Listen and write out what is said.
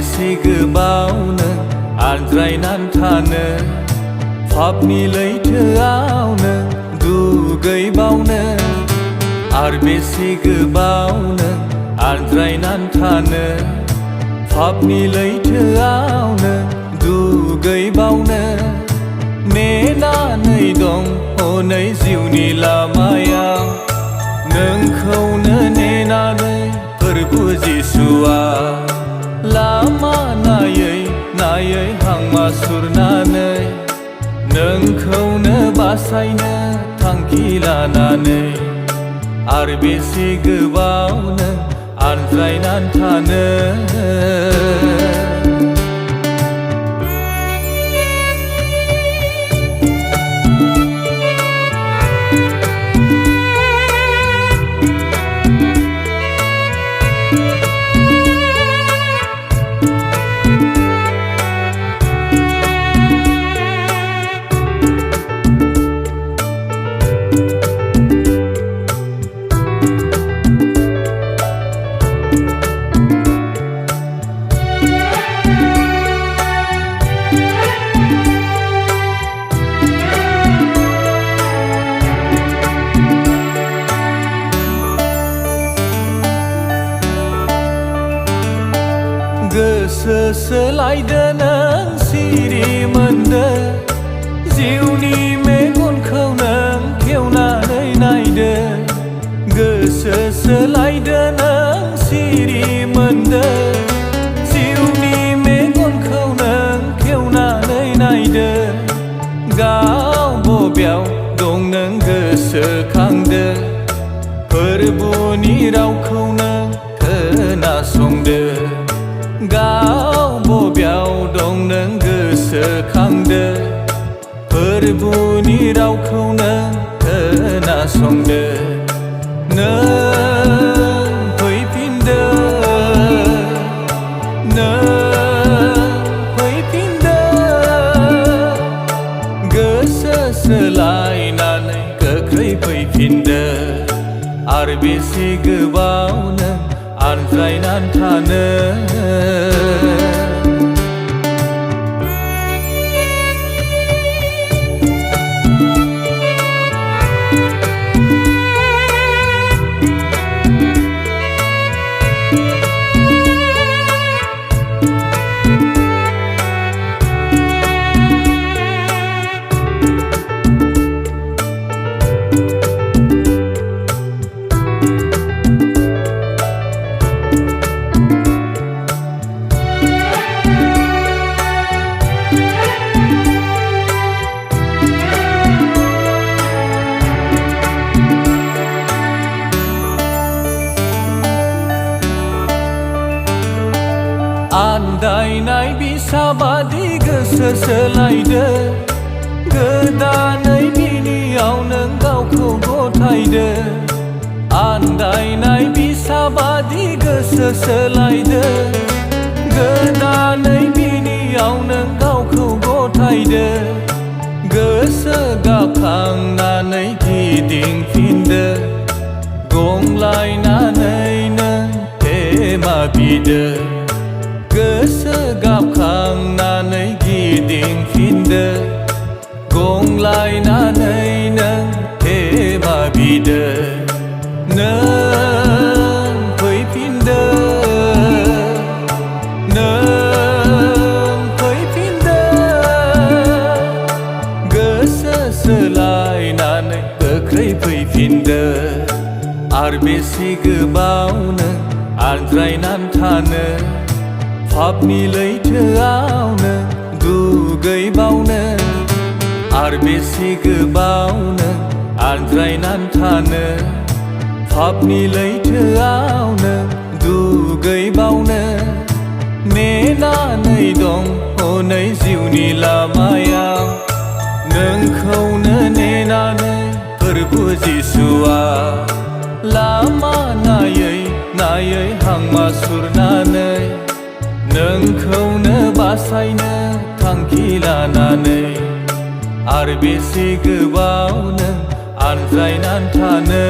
बेसे गोबाव नों आद्रायनानै थानो पापनि लैथोआव नों दुगैबावनो आरो बेसे गोबाव नों आद्रायनानै थानो पापनि लैथोआव नों दुगैबावनो नेनानै दं हनै जिउनि लामायाव नोंखौनो नेनानै फोरबु जिसुआ लामा नायै नायै हांमा सुरनानै नोंखौनो बासायनो थांखि लानानै आरो बेसे गोबाव नों आद्रायनानै थानो गोसो सोलायदो नों सिरि मोनदो जिउनि मेगनखौ नों खेवनानै नायदो गोसो सोलायदो नों सिरि मोनदो जिउनि मेगनखौ नों खेवनानै नायदो गाव बबेयाव दं नों गोसोखांदो फोरबुनि रावखौ नों खोनासंदो गाव बबेयाव दं नों गोसोखांदो फोरबुनि रावखौ नों खोनासंदो नों फैफिनदो गोसो सोलायनानै गोख्रै फैफिनदो आरो बेसे गोबाव नों आद्रायनानै थानो आन्दायनाय बिसाबादि गोसो सोलायदो गोदानै बिनियाव नों गावखौ गथायदो आन्दायनाय बिसाबादि गोसो सोलायदो गोदानै बिनियाव नों गावखौ गथायदो गोसो गाबखांनानै गिदिंफिनदो गंलायनानै नों थेमा बिदो गोसो गाबखांनानै गिदिंफिनदो गंलायनानै नों थेमा बिदो नों फैफिनदो गोसो सोलायनानै गोख्रै फैफिनदो आरो बेसे गोबाव नों आद्रायनानै थानो पापनि लैथोआव नों दुगैबावनो आरो बेसे गोबाव नों आद्रायनानै थानो पापनि लैथोआव नों दुगैबावनो नेनानै दं हनै जिउनि लामायाव नोंखौनो नेनानै फोरबु जिसुआ लामा नायै नायै हांमा सुरनानै नोंखौनो बासायनो थांखि लानानै आरो बेसे गोबाव नों आनज्रायनानै थानो